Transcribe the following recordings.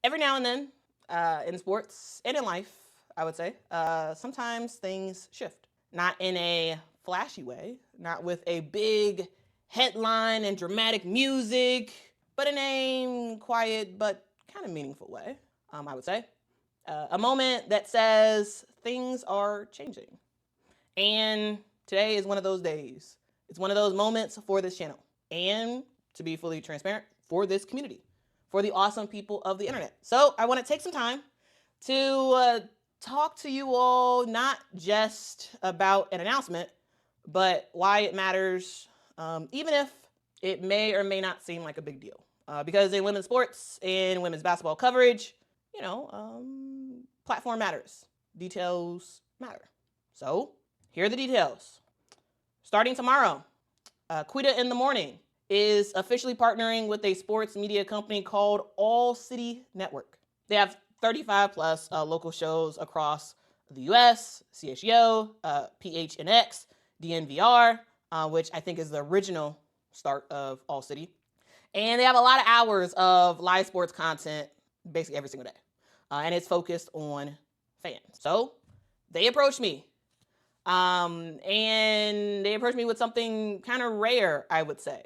every now and then, in sports and in life, I would say, sometimes things shift. Not in a flashy way, not with a big headline and dramatic music, but in a quiet but kind of meaningful way, I would say. A moment that says things are changing. And today is one of those days. It's one of those moments for this channel. And to be fully transparent, for this community, for the awesome people of the internet. So I want to take some time to talk to you all, not just about an announcement, but why it matters, even if it may or may not seem like a big deal. Because in women's sports and women's basketball coverage, platform matters. Details matter. So here are the details. Starting tomorrow, Quita in the Morning is officially partnering with a sports media company called ALLCITY Network. They have 35 plus local shows across the US, CHGO, PHNX, DNVR, which I think is the original start of ALLCITY. And they have a lot of hours of live sports content basically every single day. And it's focused on fans. So they approached me. And they approached me with something kind of rare, I would say,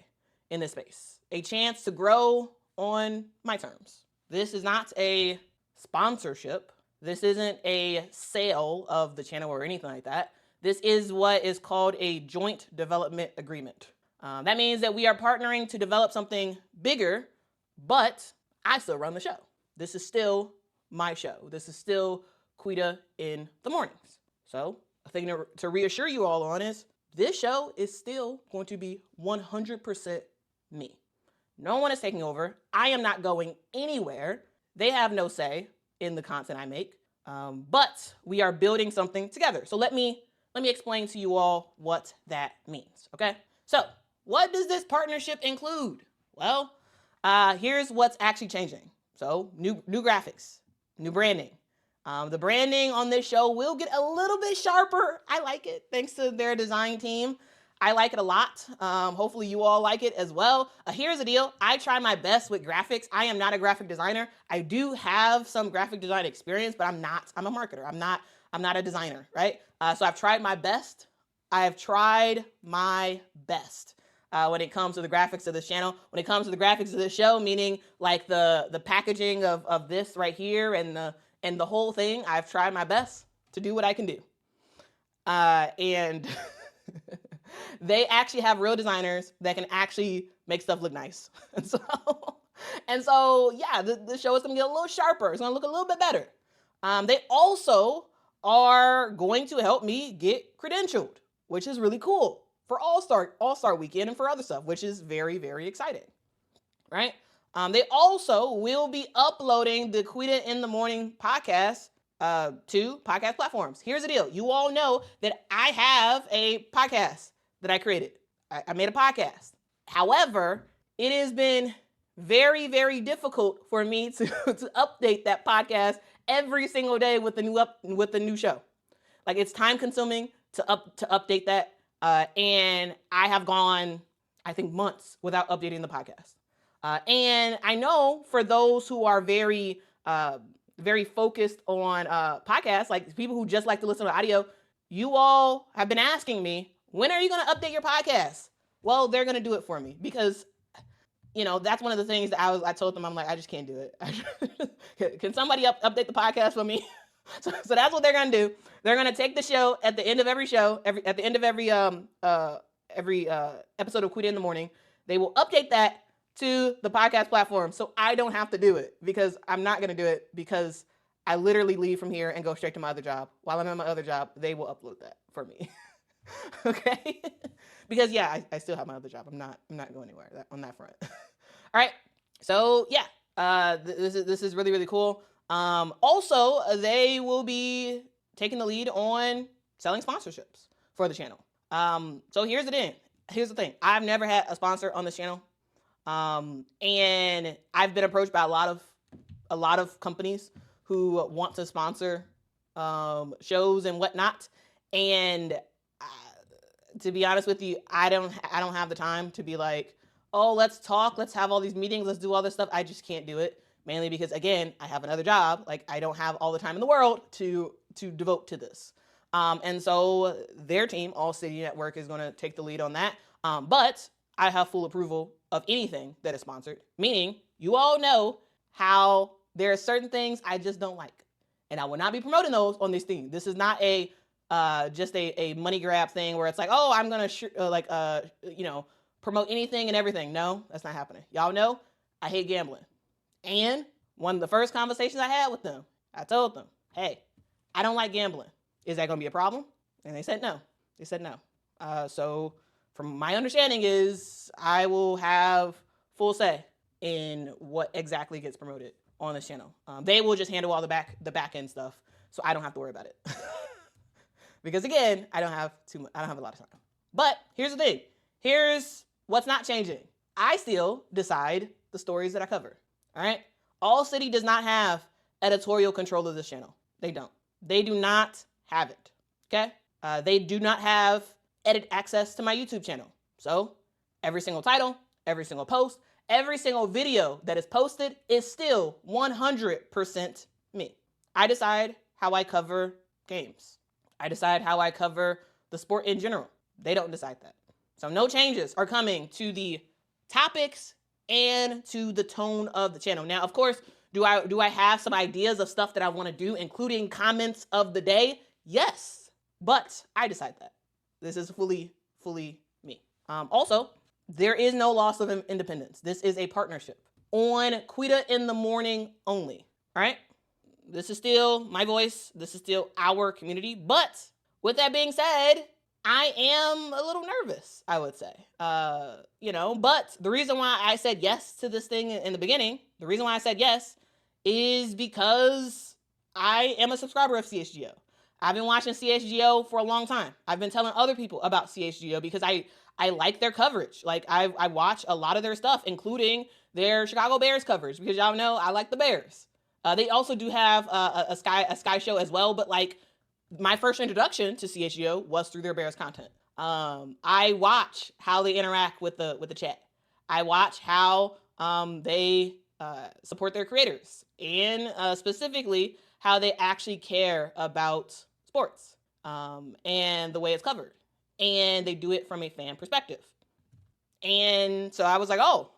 in this space. A chance to grow on my terms. This is not a sponsorship. This isn't a sale of the channel or anything like that. This is what is called a joint development agreement. That means that we are partnering to develop something bigger, but I still run the show. This is still my show. This is still Quita in the Mornings. So a thing to reassure you all on is this show is still going to be 100% me. No one is taking over. I am not going anywhere. They have no say in the content I make, but we are building something together. So let me explain to you all what that means, okay? So what does this partnership include? Well, here's what's actually changing. So new graphics, new branding. The branding on this show will get a little bit sharper. I like it, thanks to their design team. I like it a lot. Hopefully you all like it as well. Here's the deal. I try my best with graphics. I am not a graphic designer. I do have some graphic design experience, but I'm a marketer. I'm not a designer, right? So I've tried my best. I have tried my best when it comes to the graphics of this channel. When it comes to the graphics of this show, meaning like the packaging of this right here and the whole thing, I've tried my best to do what I can do. And they actually have real designers that can actually make stuff look nice. And so yeah, the show is gonna get a little sharper. It's gonna look a little bit better. They also are going to help me get credentialed, which is really cool for All-Star Weekend and for other stuff, which is very, very exciting, right? They also will be uploading the Quita in the Morning podcast to podcast platforms. Here's the deal. You all know that I have a podcast that I created. I made a podcast. However, it has been very, very difficult for me to update that podcast every single day with the new show. Like, it's time consuming to update that. And I have gone, I think, months without updating the podcast. And I know for those who are very focused on podcasts, like people who just like to listen to audio, you all have been asking me, when are you going to update your podcast? Well, they're going to do it for me because, that's one of the things that I told them. I'm like, I just can't do it. Can somebody update the podcast for me? So that's what they're going to do. They're going to take the show at the end of every show, at the end of every episode of Quita in the Morning. They will update that to the podcast platform so I don't have to do it, because I'm not going to do it, because I literally leave from here and go straight to my other job. While I'm at my other job, they will upload that for me. Okay? Because yeah, I still have my other job. I'm not going anywhere on that front. All right. So yeah, this is really, really cool. Also, they will be taking the lead on selling sponsorships for the channel. So here's the thing. I've never had a sponsor on this channel. And I've been approached by a lot of companies who want to sponsor shows and whatnot. And to be honest with you, I don't have the time to be like, oh, let's talk, let's have all these meetings, let's do all this stuff. I just can't do it mainly because, again, I have another job. Like, I don't have all the time in the world to devote to this. And so their team, ALLCITY Network, is going to take the lead on that. But I have full approval of anything that is sponsored, meaning you all know how there are certain things I just don't like. And I will not be promoting those on this thing. This is not just a money grab thing where it's like, oh, I'm going to promote anything and everything. No, that's not happening. Y'all know I hate gambling. And one of the first conversations I had with them, I told them, hey, I don't like gambling. Is that going to be a problem? And they said no. They said no. So from my understanding is I will have full say in what exactly gets promoted on this channel. They will just handle all the back end stuff, so I don't have to worry about it. Because again, I don't have a lot of time. But here's the thing. Here's what's not changing. I still decide the stories that I cover. All right? ALLCITY does not have editorial control of this channel. They don't. They do not have it. Okay? They do not have edit access to my YouTube channel. So every single title, every single post, every single video that is posted is still 100% me. I decide how I cover games. I decide how I cover the sport in general. They don't decide that. So no changes are coming to the topics and to the tone of the channel. Now, of course, do I have some ideas of stuff that I want to do, including comments of the day? Yes, but I decide that. This is fully me. Also, there is no loss of independence. This is a partnership on Quita in the Morning only. All right? This is still my voice. This is still our community. But with that being said, I am a little nervous, I would say. But the reason why I said yes to this thing in the beginning, the reason why I said yes is because I am a subscriber of CHGO. I've been watching CHGO for a long time. I've been telling other people about CHGO because I like their coverage. Like I watch a lot of their stuff, including their Chicago Bears coverage, because y'all know I like the Bears. They also do have a Sky show as well, but like my first introduction to CHGO was through their Bears content. I watch how they interact with the chat. I watch how they support their creators, and specifically how they actually care about sports and the way it's covered. And they do it from a fan perspective. And so I was like, oh,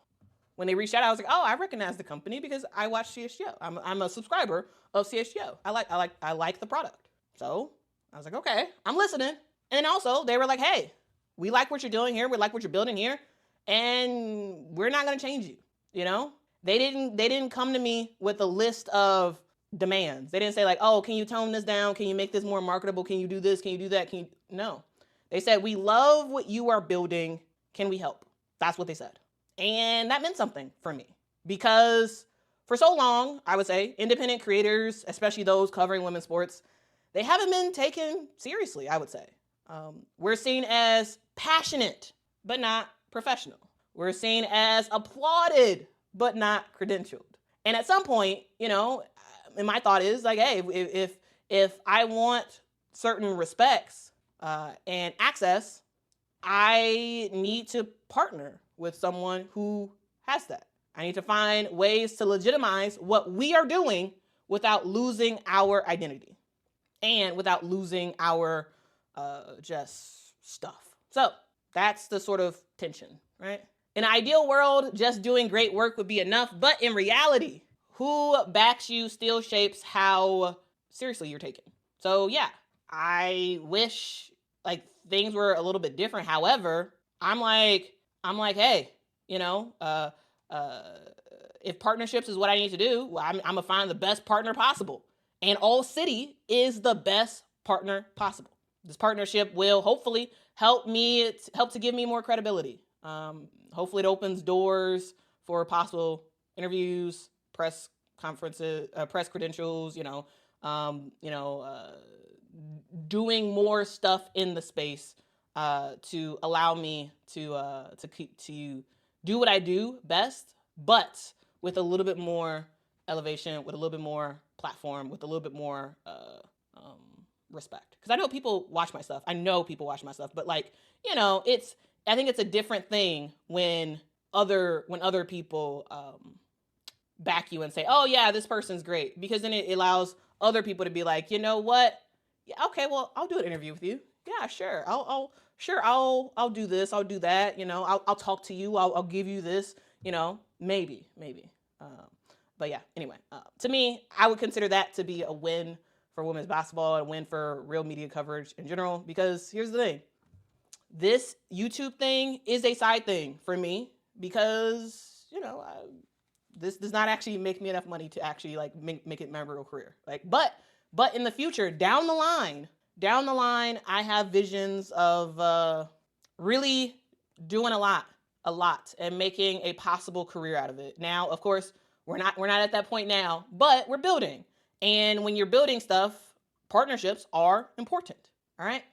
when they reached out, I was like, oh, I recognize the company because I watch CHGO. I'm a subscriber of CHGO. I like the product. So I was like, okay, I'm listening. And then also they were like, hey, we like what you're doing here. We like what you're building here. And we're not going to change you. You know, they didn't come to me with a list of demands. They didn't say like, oh, can you tone this down? Can you make this more marketable? Can you do this? Can you do that? No. They said, we love what you are building. Can we help? That's what they said. And that meant something for me because for so long, I would say independent creators, especially those covering women's sports, they haven't been taken seriously, I would say. We're seen as passionate, but not professional. We're seen as applauded, but not credentialed. And at some point, and my thought is like, hey, if I want certain respects and access, I need to partner with someone who has that. I need to find ways to legitimize what we are doing without losing our identity and without losing our just stuff. So that's the sort of tension, right? In an ideal world, just doing great work would be enough. But in reality, who backs you still shapes how seriously you're taken. So yeah, I wish like things were a little bit different. However, I'm like, hey, if partnerships is what I need to do, well, I'm gonna find the best partner possible. And ALLCITY is the best partner possible. This partnership will hopefully help to give me more credibility. Hopefully it opens doors for possible interviews, press conferences, press credentials, doing more stuff in the space to allow me to do what I do best, but with a little bit more elevation, with a little bit more platform, with a little bit more respect. Because I know people watch my stuff. But like, I think it's a different thing when other people back you and say, oh yeah, this person's great, because then it allows other people to be like, you know what? Yeah, okay, well, I'll do an interview with you. Yeah, sure. I'll do this. I'll do that. I'll talk to you. I'll give you this. Maybe. But yeah. Anyway, to me, I would consider that to be a win for women's basketball and a win for real media coverage in general. Because here's the thing: this YouTube thing is a side thing for me because this does not actually make me enough money to actually like make it my real career. But in the future, down the line, I have visions of really doing a lot and making a possible career out of it. Now, of course, we're not at that point now, but we're building. And when you're building stuff, partnerships are important. All right.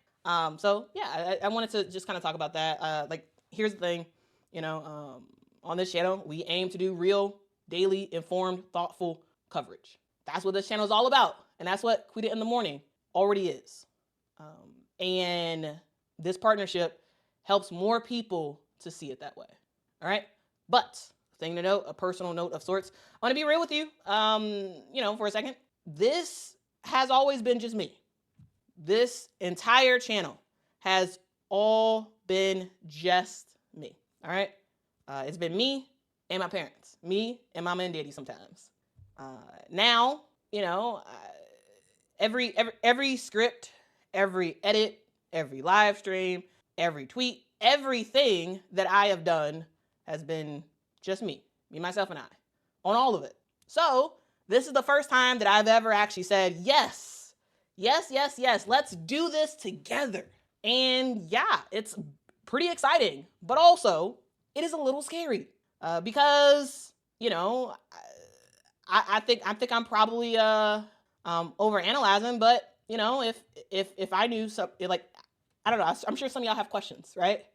So yeah, I wanted to just kind of talk about that. Here's the thing, on this channel, we aim to do real, daily, informed, thoughtful coverage. That's what this channel is all about. And that's what Quita in the Morning already is. And this partnership helps more people to see it that way. All right. But thing to note, a personal note of sorts. I want to be real with you, for a second. This has always been just me. This entire channel has all been just me. All right. It's been me and my parents, me and mama and daddy sometimes. Now, every script, every edit, every live stream, every tweet, everything that I have done has been just me, myself, and I, on all of it. So this is the first time that I've ever actually said, yes, let's do this together. And yeah, it's pretty exciting, but also it is a little scary because, I think I'm probably overanalyzing, but if I knew something, like, I don't know, I'm sure some of y'all have questions, right?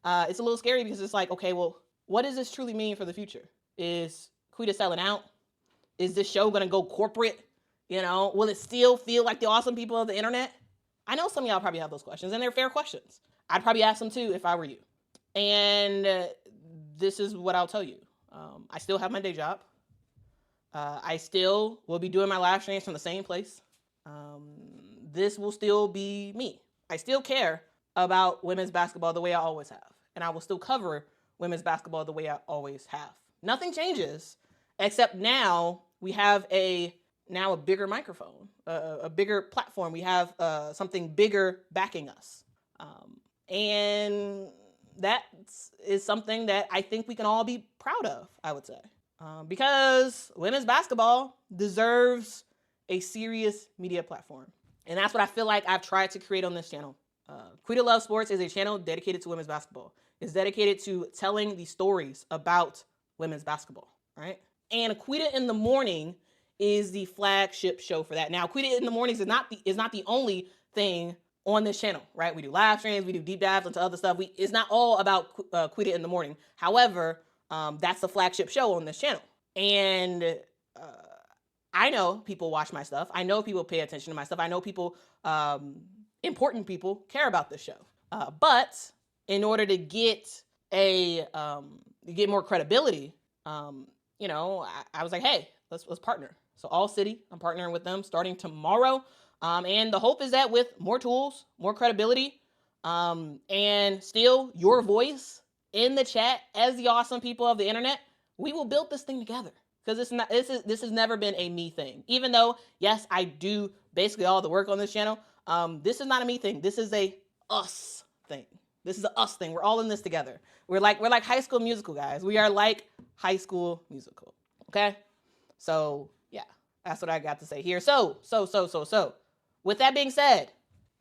It's a little scary because it's like, okay, well, what does this truly mean for the future? Is Quita selling out? Is this show gonna go corporate? Will it still feel like the awesome people of the internet? I know some of y'all probably have those questions, and they're fair questions. I'd probably ask them too if I were you. And this is what I'll tell you. I still have my day job. I still will be doing my live streams from the same place. This will still be me. I still care about women's basketball the way I always have. And I will still cover women's basketball the way I always have. Nothing changes, except now we have a bigger microphone, a bigger platform. We have something bigger backing us. And that is something that I think we can all be proud of, I would say. Because women's basketball deserves a serious media platform. And that's what I feel like I've tried to create on this channel. Quita Loves Sports is a channel dedicated to women's basketball. It's dedicated to telling the stories about women's basketball, right? And Quita in the Morning is the flagship show for that. Now, Quita in the Mornings is not the only thing on this channel, right? We do live streams, we do deep dives into other stuff. It's not all about Quita in the Morning. However, that's the flagship show on this channel. And I know people watch my stuff. I know people pay attention to my stuff. I know people, important people, care about this show. But in order to get more credibility, I was like, hey, let's partner. So ALLCITY, I'm partnering with them starting tomorrow. And the hope is that with more tools, more credibility, and still your voice in the chat as the awesome people of the internet, we will build this thing together. Because this has never been a me thing. Even though, yes, I do basically all the work on this channel, this is not a me thing. This is a us thing. This is a us thing. We're all in this together. We're like High School Musical, guys. We are like High School Musical. Okay? So yeah, that's what I got to say here. So. With that being said,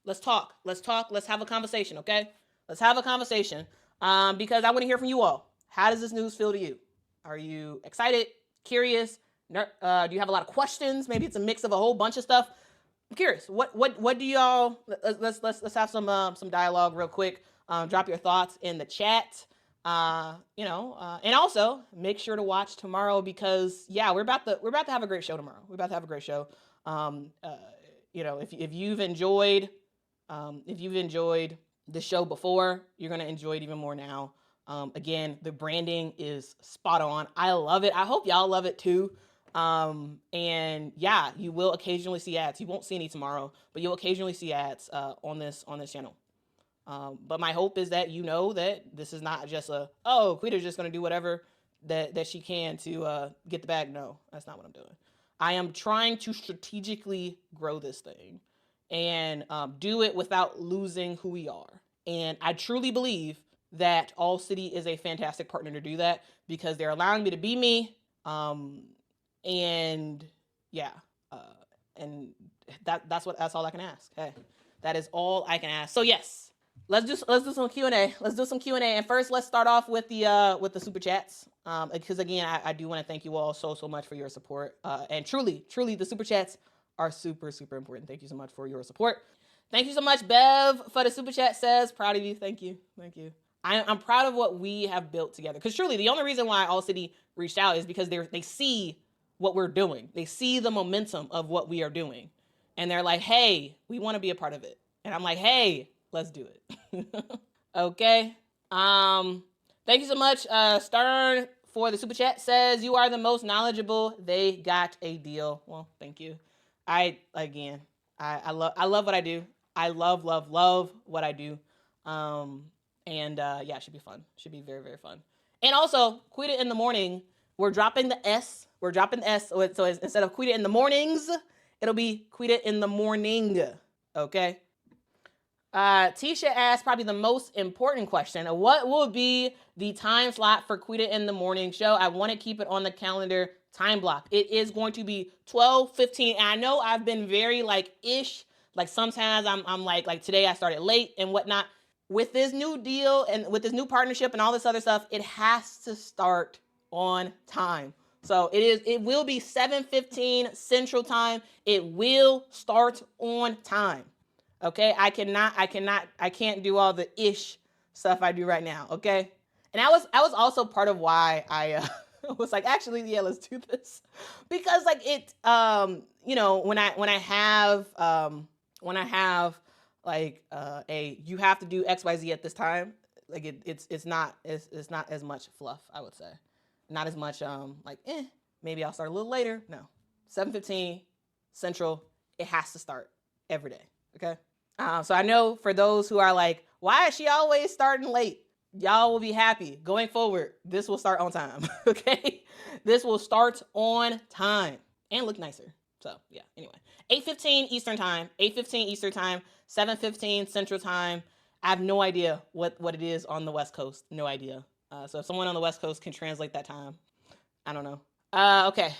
let's talk. Let's have a conversation, okay? Let's have a conversation because I want to hear from you all. How does this news feel to you? Are you excited, curious? Do you have a lot of questions? Maybe it's a mix of a whole bunch of stuff. I'm curious. What do y'all? Let's have some dialogue real quick. Drop your thoughts in the chat. And also make sure to watch tomorrow because yeah, we're about to have a great show tomorrow. We're about to have a great show. If you've enjoyed the show before, you're gonna enjoy it even more now. Again, the branding is spot on. I love it. I hope y'all love it too. And yeah, you will occasionally see ads. You won't see any tomorrow, but you'll occasionally see ads on this channel. But my hope is that you know that this is not just Quita's just going to do whatever that she can to get the bag. No, that's not what I'm doing. I am trying to strategically grow this thing and do it without losing who we are. And I truly believe that ALLCITY is a fantastic partner to do that because they're allowing me to be me. And yeah, and that's all I can ask. Hey, that is all I can ask. So yes, let's do some Q&A. Let's do some Q&A. And first, let's start off with the super chats. Because again, I do want to thank you all so much for your support. And truly, the super chats are super important. Thank you so much for your support. Thank you so much, Bev, for the super chat. Says proud of you. Thank you. I'm proud of what we have built together. Because truly, the only reason why ALLCITY reached out is because they see what we're doing. They see the momentum of what we are doing, and they're like, "Hey, we want to be a part of it." And I'm like, "Hey, let's do it." Okay. Thank you so much, Stern, for the super chat. Says you are the most knowledgeable. They got a deal. Well, thank you. I love what I do. I love what I do. And yeah, it should be fun. Should be very fun. And also, Quita in the morning, we're dropping the S. So instead of Quita in the mornings, it'll be Quita in the morning. Okay. Tisha asked probably the most important question. What will be the time slot for Quita in the morning show? I want to keep it on the calendar time block. It is going to be 12:15. And I know I've been very ish. Like sometimes I'm like today I started late and whatnot. With this new deal and with this new partnership and all this other stuff, it has to start on time. So it will be 7:15 Central Time. It will start on time. Okay? I can't do all the ish stuff I do right now, okay? And I was also part of why I was like, actually, yeah, let's do this. Because it when I have you have to do XYZ at this time, it's not as much fluff, I would say. Not as much maybe I'll start a little later. No. 7:15 Central, it has to start every day. Okay? So I know for those who are like, why is she always starting late? Y'all will be happy. Going forward, this will start on time. Okay? This will start on time and look nicer. So yeah, anyway. 8:15 Eastern Time, 7:15 Central Time. I have no idea what it is on the West Coast. No idea. So if someone on the West Coast can translate that time, I don't know. Okay.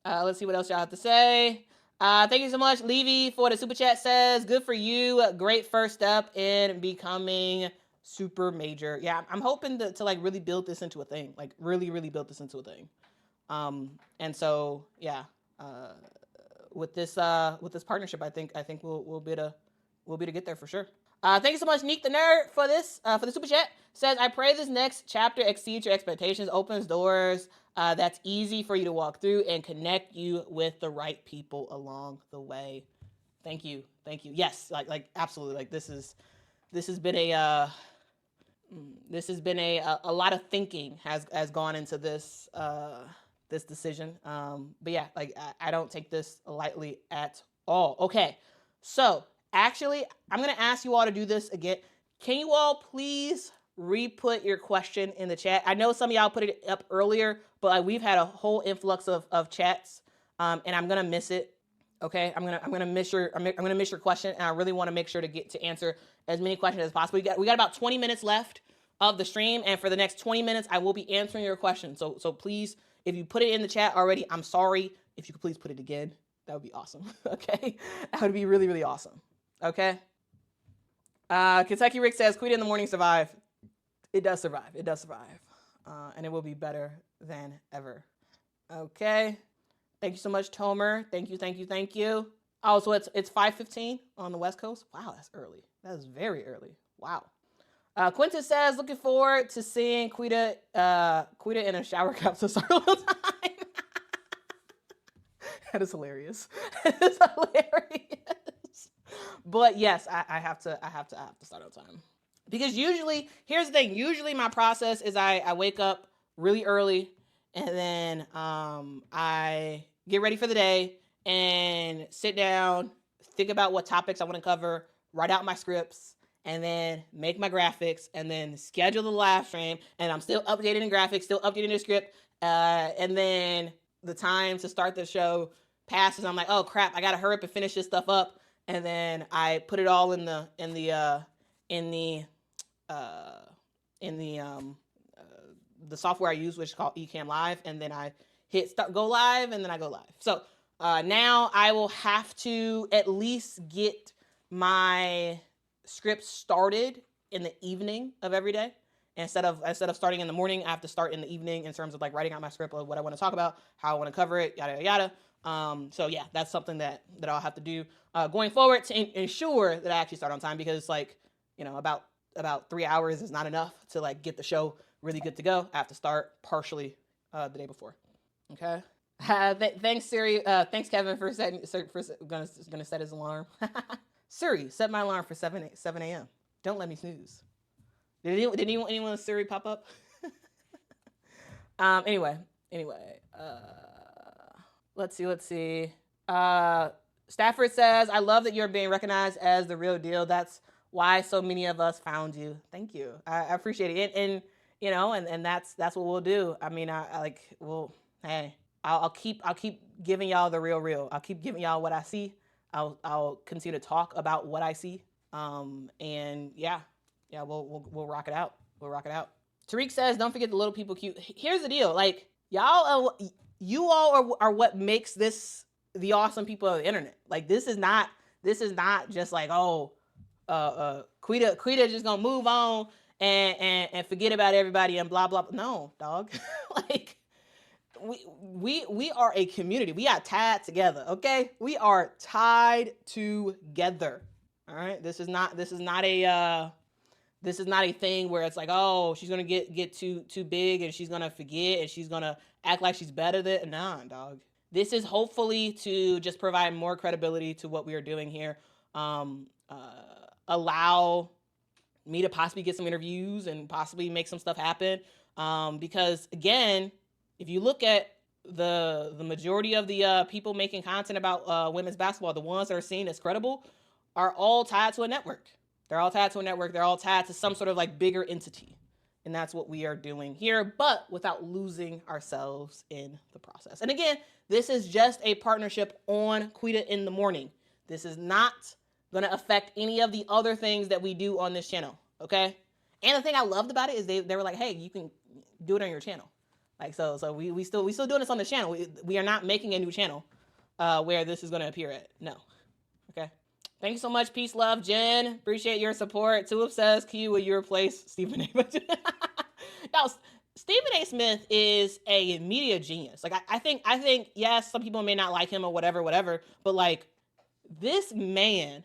Let's see what else y'all have to say. Thank you so much, Levy, for the super chat. Says, good for you. Great first step in becoming super major. Yeah, I'm hoping to really build this into a thing. Like really build this into a thing. And so yeah, with this partnership, I think we'll be to get there for sure. Thank you so much, Neek the Nerd, for the super chat. Says, I pray this next chapter exceeds your expectations, opens doors that's easy for you to walk through, and connect you with the right people along the way. Thank you. Yes, absolutely. This has been a lot of thinking has gone into this this decision. But yeah, I don't take this lightly at all. Okay, so actually, I'm going to ask you all to do this again. Can you all please re-put your question in the chat? I know some of y'all put it up earlier, but we've had a whole influx of chats, and I'm going to miss it. Okay, I'm gonna miss your question, and I really want to make sure to answer as many questions as possible. We got about 20 minutes left of the stream, and for the next 20 minutes, I will be answering your questions. So please, if you put it in the chat already, I'm sorry. If you could please put it again, that would be awesome. Okay, that would be really awesome. Okay. Kentucky Rick says, Quita in the morning survive. It does survive. And it will be better than ever. Okay. Thank you so much, Tomer. Thank you. Oh, so it's 5:15 on the West Coast. Wow, that's early. That is very early. Wow. Quintus says, looking forward to seeing Quita in a shower capsule all the time. That is hilarious. But yes, I have to start on time. Because usually, here's the thing, usually my process is I wake up really early and then I get ready for the day and sit down, think about what topics I want to cover, write out my scripts, and then make my graphics, and then schedule the live stream, and I'm still updating the graphics, still updating the script, and then the time to start the show passes. I'm like, oh crap, I gotta hurry up and finish this stuff up, and then I put it all in the software I use, which is called Ecamm Live, and then I hit start, go live, and then I go live. So now I will have to at least get my script started in the evening of every day. Instead of starting in the morning, I have to start in the evening in terms of like writing out my script of what I want to talk about, how I want to cover it, yada, yada, yada. So yeah, that's something that I'll have to do going forward to ensure that I actually start on time, because like, you know, about 3 hours is not enough to like get the show really good to go. I have to start partially the day before. Okay. Thanks Siri. Thanks Kevin for gonna set his alarm. Siri, set my alarm for 7 a.m. Don't let me snooze. Did anyone Siri pop up? Anyway. Let's see. Stafford says, I love that you're being recognized as the real deal. That's why so many of us found you. Thank you. I appreciate it. And you know, and that's what we'll do. I mean, hey, I'll keep giving y'all the real. I'll keep giving y'all what I see. I'll continue to talk about what I see. And yeah, we'll rock it out. Tariq says, don't forget the little people cute. Here's the deal. Like, you all are what makes this the awesome people of the internet. Like, this is not just like, Quita just gonna move on and forget about everybody and blah, blah. No, dog. Like, we are a community. We are tied together. Okay. We are tied together. All right. This is not a thing where it's like, oh, she's gonna get too big and she's gonna forget and she's gonna act like she's better than. Nah, dog. This is hopefully to just provide more credibility to what we are doing here. Allow me to possibly get some interviews and possibly make some stuff happen. Because again, if you look at the majority of the people making content about women's basketball, the ones that are seen as credible, are all tied to a network. They're all tied to a network. They're all tied to some sort of like bigger entity. And that's what we are doing here, but without losing ourselves in the process. And again, this is just a partnership on Quita in the Morning. This is not going to affect any of the other things that we do on this channel, okay? And the thing I loved about it is they were like, hey, you can do it on your channel. Like, so we still doing this on the channel. We are not making a new channel where this is going to appear at. No, okay? Thank you so much. Peace, love, Jen. Appreciate your support. Tulip says, Q, will you replace Stephen A. Now, Stephen A. Smith is a media genius. Like, I think, yes, some people may not like him or whatever, but like, this man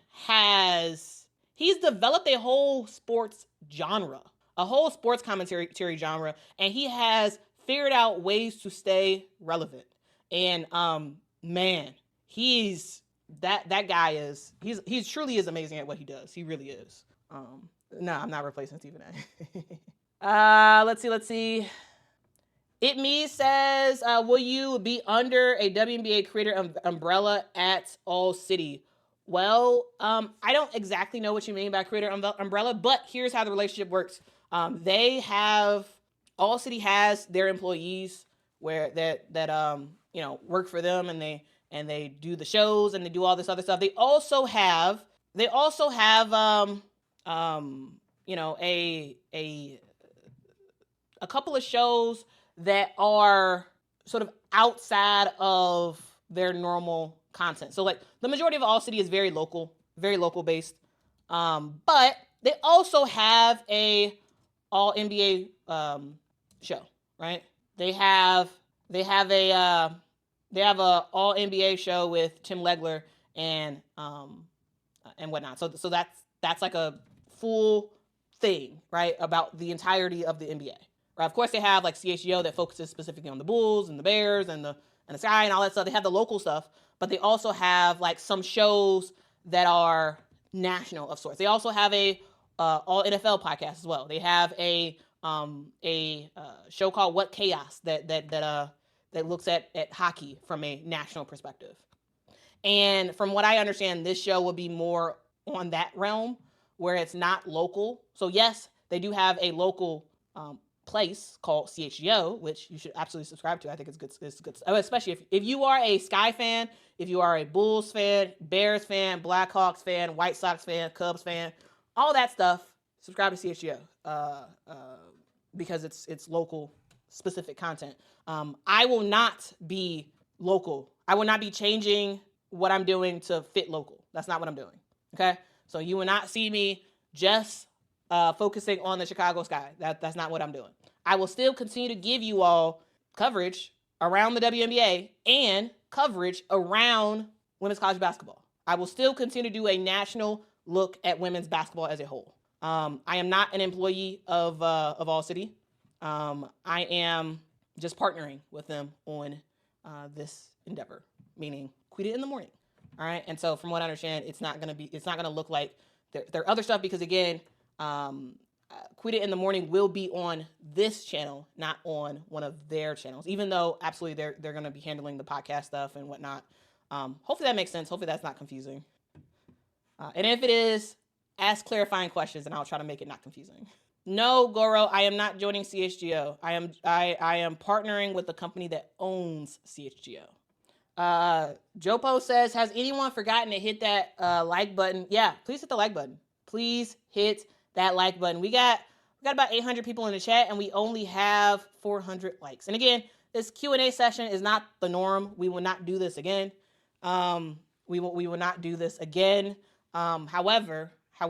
he's developed a whole sports genre, a whole sports commentary genre, and he has figured out ways to stay relevant. And man, that guy is he truly is amazing at what he does. He really is. No, I'm not replacing Stephen A. Let's see. It Me says, will you be under a WNBA creator umbrella at ALLCITY? Well, I don't exactly know what you mean by creator umbrella, but here's how the relationship works. ALLCITY has their employees that work for them, and they do the shows and they do all this other stuff. They also have a couple of shows that are sort of outside of their normal content. So like the majority of ALLCITY is very local based. But they also have a all NBA show, right? They have a all NBA show with Tim Legler and whatnot. So that's like a full thing, right? About the entirety of the NBA. Right? Of course, they have like CHGO that focuses specifically on the Bulls and the Bears and the Sky and all that stuff. They have the local stuff, but they also have like some shows that are national of sorts. They also have a all NFL podcasts as well. They have a show called What Chaos that looks at hockey from a national perspective. And from what I understand, this show will be more on that realm where it's not local. So yes, they do have a local place called CHGO, which you should absolutely subscribe to. I think it's good. It's good, especially if you are a Sky fan, if you are a Bulls fan, Bears fan, Blackhawks fan, White Sox fan, Cubs fan, all that stuff. Subscribe to CHGO because it's local specific content. I will not be local. I will not be changing what I'm doing to fit local. That's not what I'm doing. Okay, so you will not see me just focusing on the Chicago Sky. That's not what I'm doing. I will still continue to give you all coverage around the WNBA and coverage around women's college basketball. I will still continue to do a national look at women's basketball as a whole. I am not an employee of ALLCITY. I am just partnering with them on this endeavor, meaning Quita in the morning. All right, and so from what I understand, it's not gonna look like their other stuff because again, Quita in the morning will be on this channel, not on one of their channels. Even though absolutely they're gonna be handling the podcast stuff and whatnot. Hopefully that makes sense. Hopefully that's not confusing. And if it is, ask clarifying questions and I'll try to make it not confusing. No, Goro, I am not joining CHGO. I am partnering with the company that owns CHGO. Jopo says, has anyone forgotten to hit that like button? Yeah, please hit the like button. Please hit that like button. We got about 800 people in the chat and we only have 400 likes. And again, this Q&A session is not the norm. We will not do this again. We will not do this again. However, I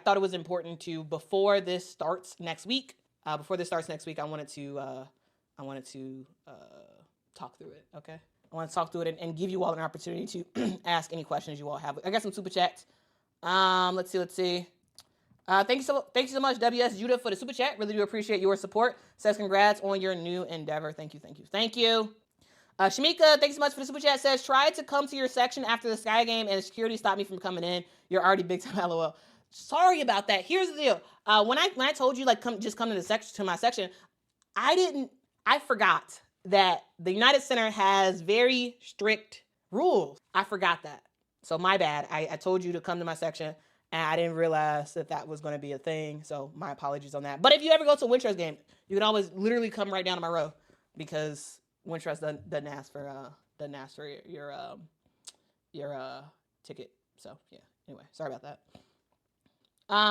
thought it was important to before this starts next week. I wanted to talk through it. Okay, I want to talk through it and give you all an opportunity to ask any questions you all have. I got some super chats. Let's see. Thank you so much, WS Judah, for the super chat. Really do appreciate your support. Says congrats on your new endeavor. Thank you. Shamika, thanks so much for the super chat. Says, tried to come to your section after the Sky game and security stopped me from coming in. You're already big time, LOL. Sorry about that. Here's the deal. When I told you come to my section, I forgot that the United Center has very strict rules. I forgot that. So my bad. I told you to come to my section and I didn't realize that was going to be a thing. So my apologies on that. But if you ever go to a Wintrust game, you can always literally come right down to my row because Wintrust doesn't ask for your ticket. So yeah. Anyway, sorry about that.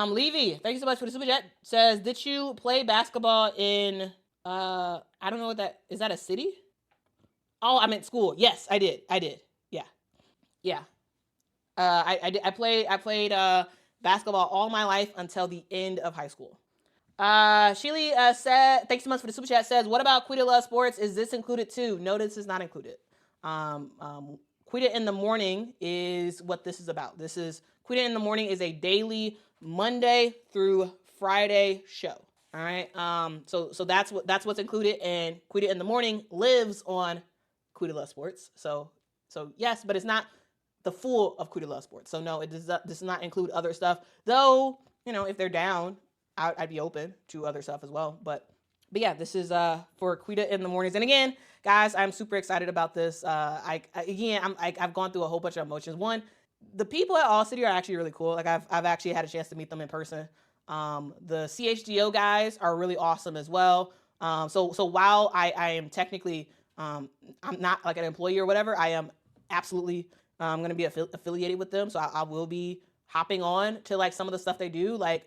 Levy, thank you so much for the super chat. Says, did you play basketball in I don't know what that is. That a city? Oh, I meant school. Yes, I did. Yeah. I played basketball all my life until the end of high school. Sheely said, thanks so much for the super chat. Says, what about Quita Loves Sports? Is this included too? No, this is not included. Quita in the morning is what this is about. Quita in the morning is a daily Monday through Friday show. All right. So that's what's included, and Quita in the morning lives on Quita Loves Sports. So yes, but it's not the full of Quita Loves Sports. So no, it does not include other stuff. Though, if they're down, I'd be open to other stuff as well. But yeah, this is for Quita in the mornings. And again, guys, I'm super excited about this. I've gone through a whole bunch of emotions. One, the people at ALLCITY are actually really cool. Like I've actually had a chance to meet them in person. The CHGO guys are really awesome as well. So while I am technically, I'm not like an employee or whatever, I am absolutely going to be affiliated with them. So I will be hopping on to like some of the stuff they do. Like,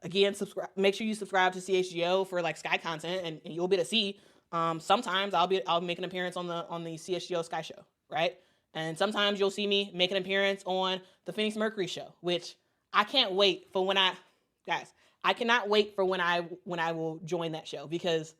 again, make sure you subscribe to CHGO for like Sky content and you'll be able to see. Sometimes I'll make an appearance on the CHGO Sky show, right? And sometimes you'll see me make an appearance on the Phoenix Mercury show, which I can't wait for I cannot wait for when I will join that show because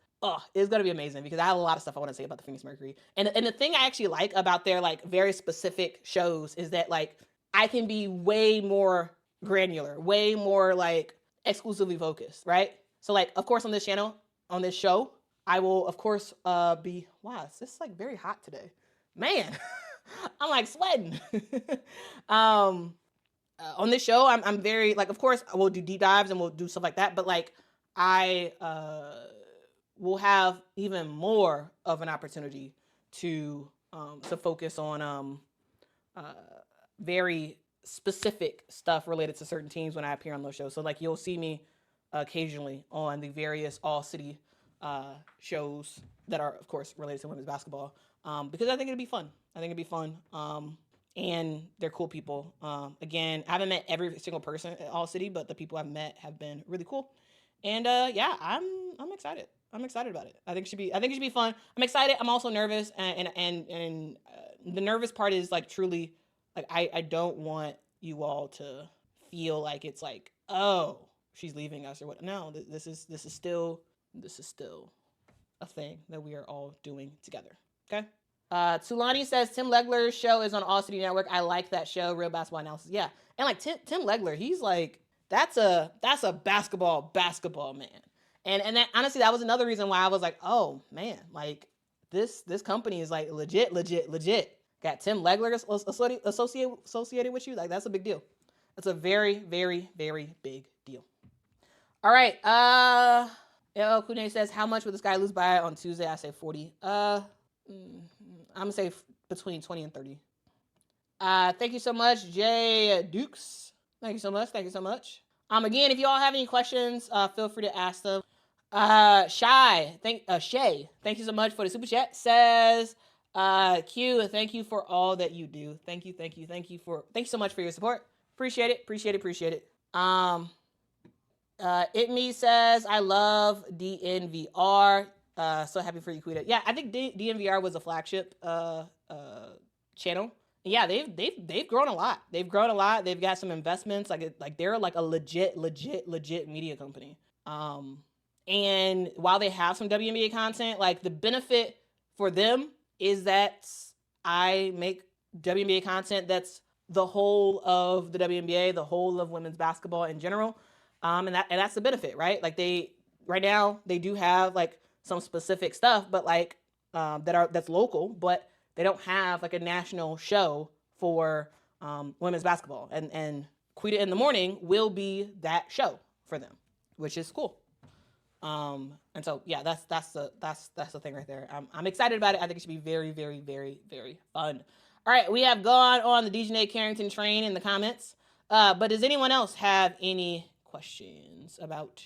it's gonna be amazing because I have a lot of stuff I want to say about the Phoenix Mercury. And the thing I actually like about their like very specific shows is that like I can be way more granular, way more like exclusively focused, right? So like of course on this channel, on this show, I will of course be it's just like very hot today. Man, I'm like sweating. on this show, I'm very, like, of course, we'll do deep dives and we'll do stuff like that, but, like, I will have even more of an opportunity to focus on very specific stuff related to certain teams when I appear on those shows. So, like, you'll see me occasionally on the various ALLCITY shows that are, of course, related to women's basketball, because I think it'd be fun. And they're cool people. Again, I haven't met every single person at ALLCITY, but the people I've met have been really cool. And yeah, I'm excited. I'm excited about it. I think it should be fun. I'm excited. I'm also nervous, and the nervous part is, like, truly, like, I don't want you all to feel like it's like, oh, she's leaving us or what. No, this is still a thing that we are all doing together. Okay. Tulani says Tim Legler's show is on ALLCITY Network. I like that show, Real Basketball Analysis. Yeah, and, like, Tim Legler, he's like, that's a basketball man. And that, honestly, that was another reason why I was like, oh man, like, this company is, like, legit. Got Tim Legler associated with you. Like, that's a big deal. That's a very, very, very big deal. All right. El Kune says, how much would this guy lose by on Tuesday? I say 40. I'm gonna say between 20 and 30. Thank you so much, Jay Dukes. Thank you so much. Again, if you all have any questions, feel free to ask them. Shay, thank you so much for the super chat. Says, Q, thank you for all that you do. Thank you so much for your support. Appreciate it. Itme says, I love DNVR. So happy for you, Quita. Yeah, I think DNVR was a flagship channel. Yeah, they've grown a lot. They've got some investments. Like they're like a legit media company. And while they have some WNBA content, like, the benefit for them is that I make WNBA content that's the whole of the WNBA, the whole of women's basketball in general. And that's the benefit, right? Like, right now they do have, like, some specific stuff, but, like, that's local, but they don't have, like, a national show for women's basketball. And Quita in the Morning will be that show for them, which is cool. And so, yeah, that's the thing right there. I'm excited about it. I think it should be very, very, very, very fun. All right, we have gone on the DJ Carrington train in the comments. But does anyone else have any questions about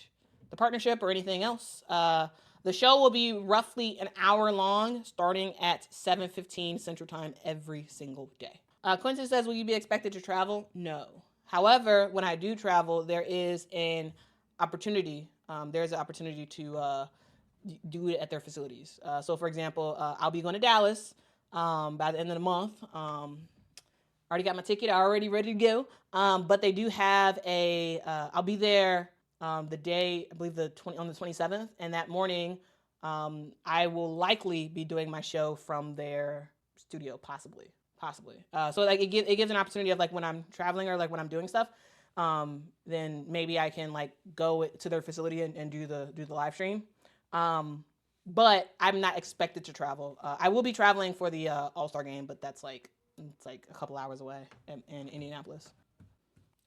the partnership or anything else? The show will be roughly an hour long, starting at 7:15 Central Time every single day. Quincy says, will you be expected to travel? No. However, when I do travel, there is an opportunity. There's an opportunity to do it at their facilities. So, for example, I'll be going to Dallas by the end of the month. Already got my ticket, already ready to go. But they do have I'll be there the day, I believe on the 27th, and that morning I will likely be doing my show from their studio, possibly. So, like, it gives an opportunity of, like, when I'm traveling or, like, when I'm doing stuff, then maybe I can, like, go to their facility and do the live stream. But I'm not expected to travel. I will be traveling for the All-Star game, but it's like a couple hours away in Indianapolis.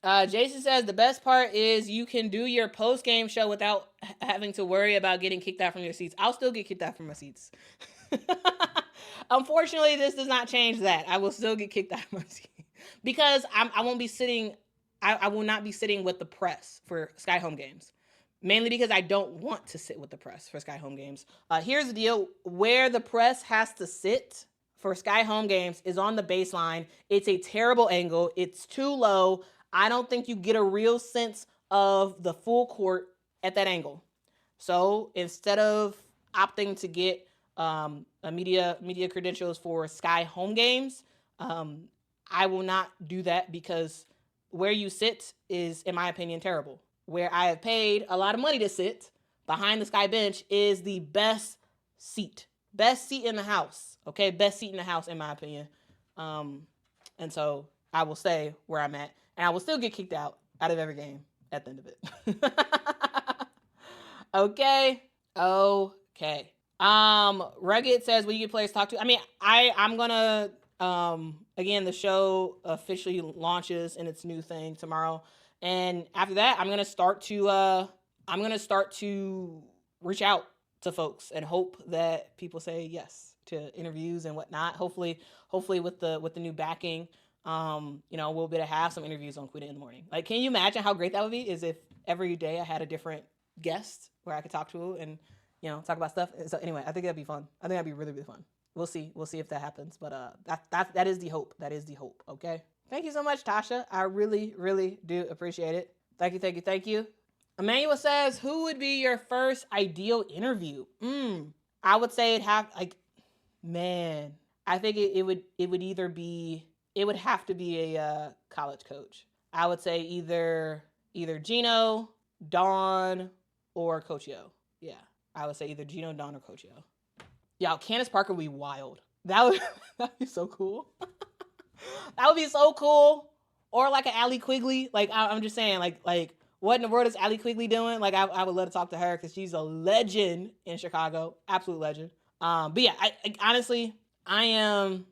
Jason says, the best part is you can do your post-game show without having to worry about getting kicked out from your seats. I'll still get kicked out from my seats. Unfortunately, this does not change that. I will still get kicked out of my seat because I won't be sitting. I will not be sitting with the press for Sky Home games, mainly because I don't want to sit with the press for Sky Home games. Here's the deal: where the press has to sit for Sky Home games is on the baseline. It's a terrible angle. It's too low. I don't think you get a real sense of the full court at that angle. So instead of opting to get media credentials for Sky Home games, I will not do that because where you sit is, in my opinion, terrible. Where I have paid a lot of money to sit behind the Sky bench is the best seat in the house. Okay, best seat in the house, in my opinion. And so I will stay where I'm at, and I will still get kicked out of every game at the end of it. Okay. Rugged says, will you get players to talk to? I mean, I'm gonna Again, the show officially launches in its new thing tomorrow, and after that, I'm gonna start to reach out to folks and hope that people say yes to interviews and whatnot. Hopefully with the new backing, we'll be able to have some interviews on Quita in the morning. Like, can you imagine how great that would be? Is if every day I had a different guest where I could talk to and talk about stuff. So anyway, I think that'd be fun. I think that'd be really, really fun. We'll see if that happens. But that is the hope. That is the hope. Okay. Thank you so much, Tasha. I really, really do appreciate it. Thank you. Emmanuel says, who would be your first ideal interview? I would say I think it would have to be a college coach. I would say either Gino, Dawn, or Coach Yo. Yeah, I would say either Gino, Dawn, or Coach Yo. Yeah, Candace Parker would be wild. That'd be so cool. That would be so cool. Or like an Allie Quigley. Like, I'm just saying, like what in the world is Allie Quigley doing? Like, I would love to talk to her because she's a legend in Chicago. Absolute legend. But yeah, I honestly, I am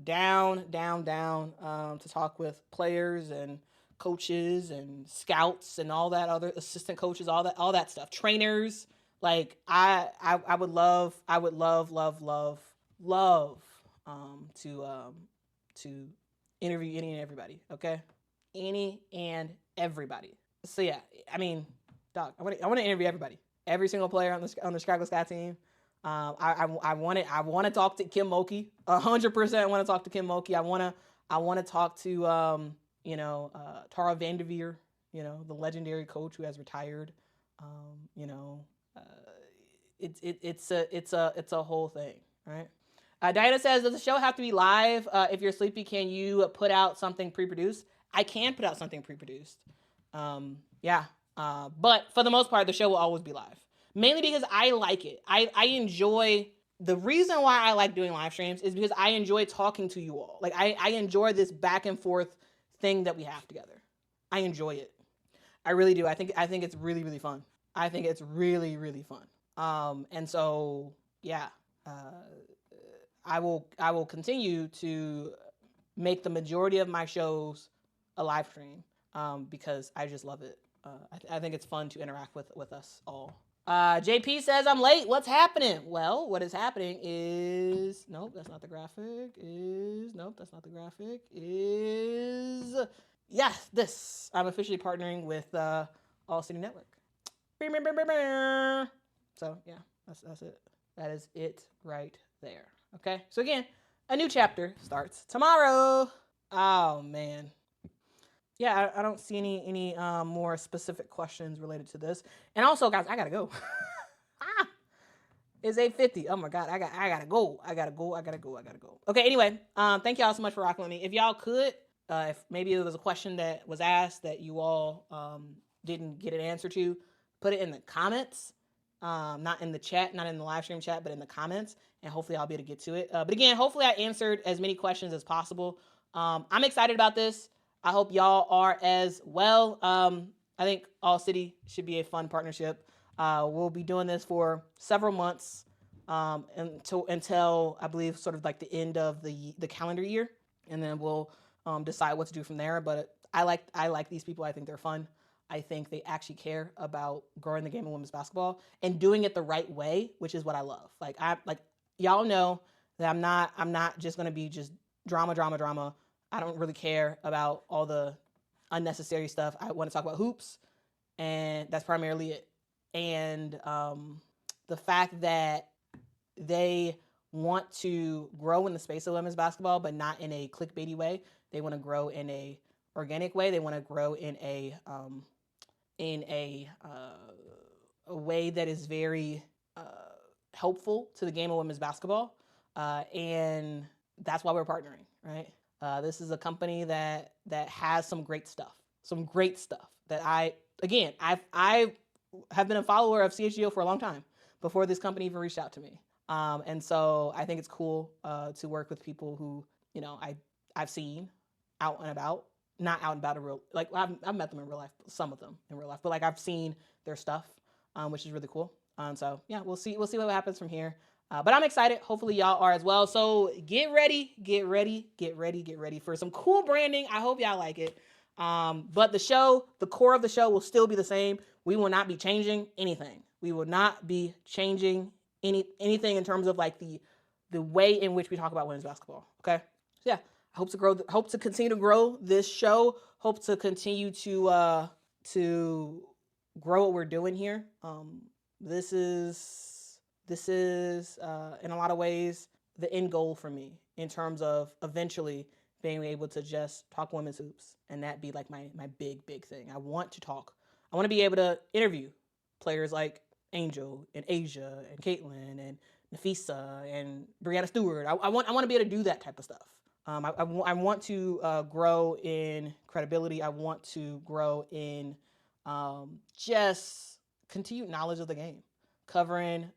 down to talk with players and coaches and scouts and all that other assistant coaches, all that stuff, trainers. Like, I would love to interview any and everybody. Okay, any and everybody. So yeah, I mean, dog, I want to interview everybody, every single player on the Chicago Sky team. I want to talk to Kim Mulkey. 100% want to talk to Kim Mulkey. I want to talk to Tara Vanderveer, the legendary coach who has retired. It's a whole thing, right? Diana says, does the show have to be live? If you're sleepy, can you put out something pre-produced? I can put out something pre-produced. Yeah. But for the most part, the show will always be live. Mainly because I like it. I enjoy, the reason why I like doing live streams is because I enjoy talking to you all. Like, I enjoy this back and forth thing that we have together. I enjoy it. I really do. I think it's really, really fun. I think it's really, really fun. And so, yeah, I will continue to make the majority of my shows a live stream because I just love it. I think it's fun to interact with us all. JP says, I'm late. What's happening? Well, what is happening is... Nope, that's not the graphic. Nope, that's not the graphic. Yes, this. I'm officially partnering with ALLCITY Network. So, yeah, that's it. That is it right there. Okay? So, again, a new chapter starts tomorrow. Oh, man. Yeah, I don't see any more specific questions related to this. And also, guys, I gotta go. It's 8:50. Oh my God, I gotta go. Okay, anyway, thank y'all so much for rocking with me. If y'all could, if maybe there was a question that was asked that you all didn't get an answer to, put it in the comments. Not in the chat, not in the live stream chat, but in the comments, and hopefully I'll be able to get to it. But again, hopefully I answered as many questions as possible. I'm excited about this. I hope y'all are as well. I think ALLCITY should be a fun partnership. We'll be doing this for several months until I believe sort of like the end of the calendar year, and then we'll decide what to do from there. But I like these people. I think they're fun. I think they actually care about growing the game of women's basketball and doing it the right way, which is what I love. Like y'all know that I'm not just gonna be just drama. I don't really care about all the unnecessary stuff. I want to talk about hoops, and that's primarily it. And the fact that they want to grow in the space of women's basketball, but not in a clickbaity way. They want to grow in a organic way. They want to grow in a way that is very helpful to the game of women's basketball, and that's why we're partnering, right? This is a company that has some great stuff that I have been a follower of CHGO for a long time before this company even reached out to me. And so I think it's cool to work with people who, I've seen out and about, not out and about in real, like I've met them in real life, some of them in real life, but like I've seen their stuff, which is really cool. So yeah, we'll see what happens from here. But I'm excited. Hopefully y'all are as well. So get ready for some cool branding. I hope y'all like it. But the core of the show will still be the same. We will not be changing anything. We will not be changing anything in terms of like the way in which we talk about women's basketball. Okay. So yeah, I hope to continue to grow this show. Hope to continue to grow what we're doing here. This is in a lot of ways the end goal for me in terms of eventually being able to just talk women's hoops and that be like my big thing. I want to be able to interview players like Angel and Asia and Caitlin and Nafisa and Brianna Stewart. I want to be able to do that type of stuff. I want to grow in credibility. I want to grow in just continued knowledge of the game, covering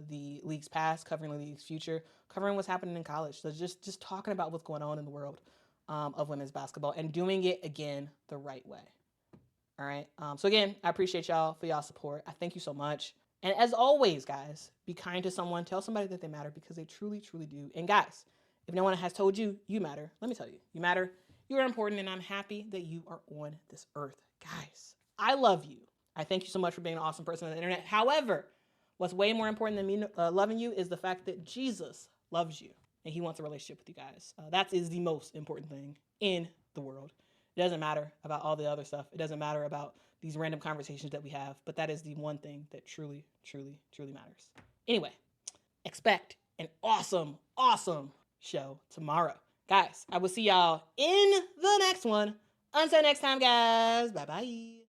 the league's past, covering the league's future, covering what's happening in college. So just talking about what's going on in the world of women's basketball and doing it again the right way. All right. So again, I appreciate y'all for y'all support. I thank you so much. And as always, guys, be kind to someone. Tell somebody that they matter because they truly, truly do. And guys, if no one has told you, you matter. Let me tell you, you matter. You are important, and I'm happy that you are on this earth. Guys, I love you. I thank you so much for being an awesome person on the internet. However, what's way more important than me loving you is the fact that Jesus loves you, and he wants a relationship with you guys. That is the most important thing in the world. It doesn't matter about all the other stuff. It doesn't matter about these random conversations that we have, but that is the one thing that truly, truly, truly matters. Anyway, expect an awesome, awesome show tomorrow. Guys, I will see y'all in the next one. Until next time, guys. Bye-bye.